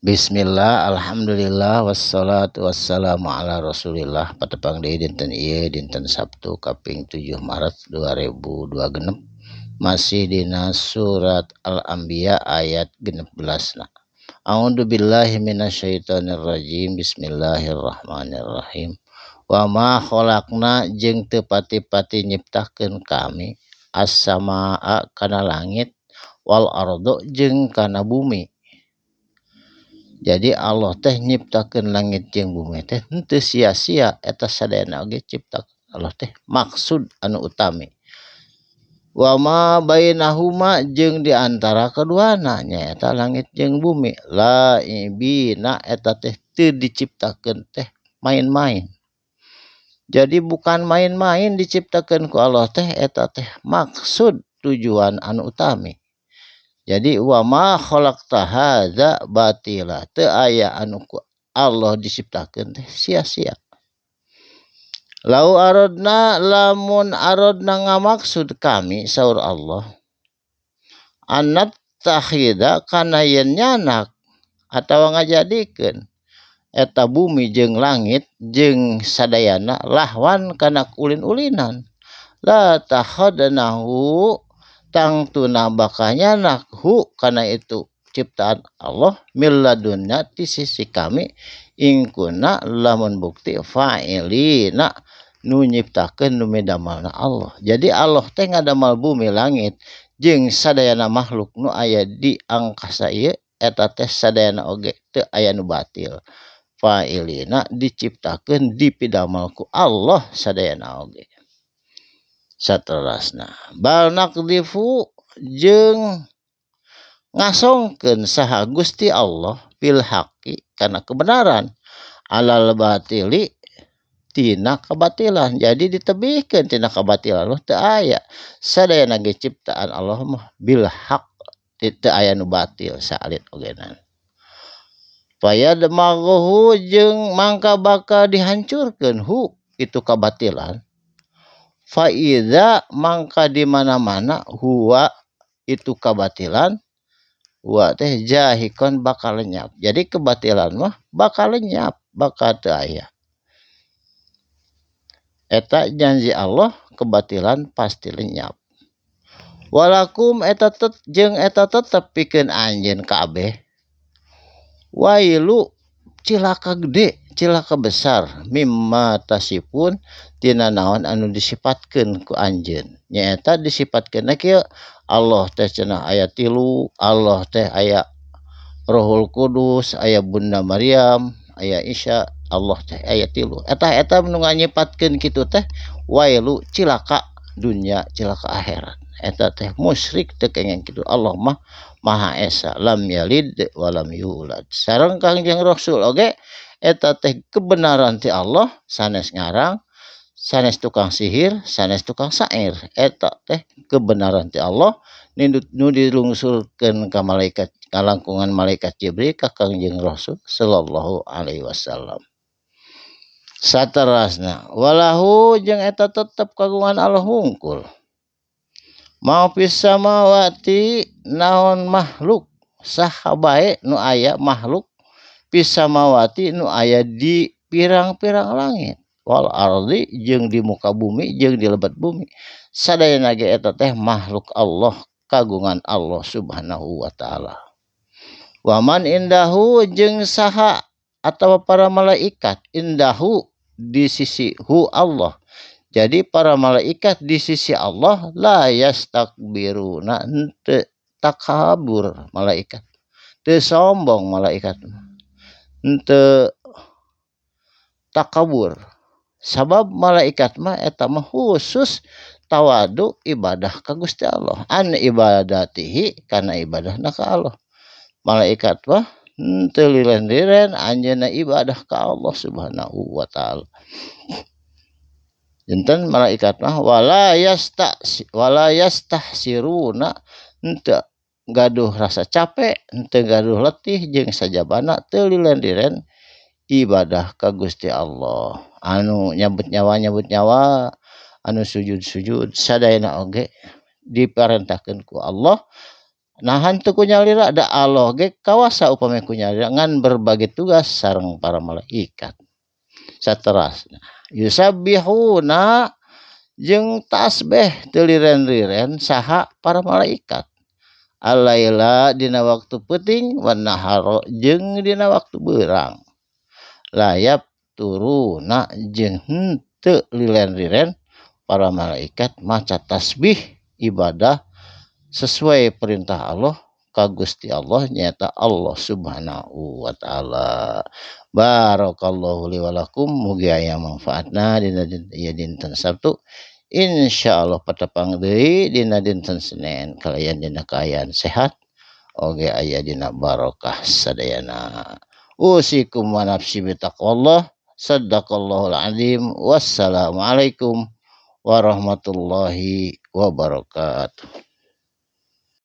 Bismillah, alhamdulillah, wassalatu wassalamu ala rasulillah. Patepang deui dinten ieu dinten Sabtu kaping 7 Maret 2026. Masih dina surat Al-Anbiya ayat 16 na. A'udzu billahi minasyaitonir rajim. Bismillahirrahmanirrahim. Wa ma khalaqna jeung teu pati-pati nyiptakeun kami as-samaa kana langit wal ardo jeung kana bumi. Jadi Allah teh nyiptakeun langit jeung bumi teh henteu sia-sia eta sadayana oge cipta Allah teh maksud anu utami. Wa ma bainahuma jeung di antara kaduana nyaeta langit jeung bumi laibina eta teh teu diciptakeun teh main-main. Jadi bukan main-main diciptakeun ku Allah teh eta teh maksud tujuan anu utami. Jadi wa ma khalaqta hadza batila teu aya anu ku Allah diciptakeun teh sia-sia. Lamun aradna ngamaksud kami saur Allah annat takhida kana yen nyanak atawa ngajadikeun eta bumi jeung langit jeung sadayana lahwan kana ulin-ulinan la takhadnahu tang tuna bakanya nakhu kana itu ciptaan Allah milladunna ti sisi kami ingkuna lamun bukti fa'ilina nu nyiptakeun nu medamalna Allah. Jadi Allah teh ngadamal bumi langit jeung sadayana makhluk nu aya di angkasa ieu eta teh sadayana oge teu aya nu batil. Fa'ilina diciptakeun dipidamel ku Allah sadayana oge. Saterasna bal naqdifu jeung ngasongkeun saha Gusti Allah bil haqi kana kebenaran alal batili tina kabatilan. Jadi ditebihkeun tina kabatilan Allah teu aya sadayana ge ciptaan Allah mah bil haq teu aya nu batil saalit ogenan. Fayadmaghu jeung mangka bakal dihancurkeun hu itu kabatilan. Faiza mangka di mana-mana huwa itu kabatilan huwa teh jahikon bakal lenyap. Jadi kebatilan mah bakal lenyap, bakal teu aya. Eta janji Allah kebatilan pasti lenyap. Walakum eta jeung eta tetep pikeun anjeun kabeh. Wailu cilaka gede, cilaka besar mimma tasipun tina naon anu disifatkeun ku anjeun. Nyaeta disifatkeun kieu Allah teh cenah aya 3, Allah teh aya Rohul Kudus, aya Bunda Maryam, aya Isa, Allah teh aya 3. Eta nu nganyipatkeun kitu teh wailu cilaka dunya cilaka akhirat. Eta teh musyrik teu kenging kitu. Allah mah Maha Esa, lam yalid walam yulad. Sareng Kangjeng Rasul oge eta teh kebenaran ti Allah sanes ngarang, sanes tukang sihir, sanes tukang sair. Eta teh kebenaran ti Allah nu dilungsurkeun ka malaikat kalangkungan malaikat Jibril ka Kangjeng Rasul sallallahu alaihi wasallam. Saterasna walahu jeung eta tetep kagungan Allah hungkul. Mau bisa mawati naon makhluk saha bae nu aya makhluk bisa mawati nu aya di pirang-pirang langit wal ardi jeung di muka bumi jeung di lebat bumi sadayana ge eta teh makhluk Allah kagungan Allah Subhanahu wa taala. Waman indahu jeung saha atawa para malaikat indahu di sisi hu Allah. Jadi para malaikat di sisi Allah la yastakbiruna henteu takabur malaikat. Teu sombong malaikat. Henteu takabur. Sabab malaikat mah eta mah khusus tawadu ibadah ka Gusti Allah. An ibadatihi kana ibadahna ka Allah. Malaikat mah henteu liren-liren anjeunna ibadah ka Allah Subhanahu wa taala. Janten malaikat mah wala yastahsiruna henteu gaduh rasa capek, henteu gaduh letih jeung sajabana teu lilen-liren ibadah ka Gusti Allah. Anu nyabut nyawa, anu sujud sadayana oge diparentahkeun ku Allah Nahan teu kunyalira da Allah ge kawasa upami kunyalira ngan berbagi tugas sareng para malaikat. Saterasna yusabbihuna jeung tasbih teu liren-liren saha para malaikat. Alaila dina waktu peuting wan naharo jeung dina waktu beurang. Layap turuna jeung henteu liren-liren para malaikat maca tasbih ibadah sesuai perintah Allah ka Gusti Allah nyaeta Allah Subhanahu wa taala. Barakallahu li wa lakum mugi aya manfaatna dina dinten Sabtu. Insyaallah patepang deui dina dinten Senen kalayan dina kaayaan sehat oge aya dina barokah sadayana. Usikum wa nafsi bitaqwallah. Sadaqallahul azim. Wassalamualaikum warahmatullahi wabarakatuh.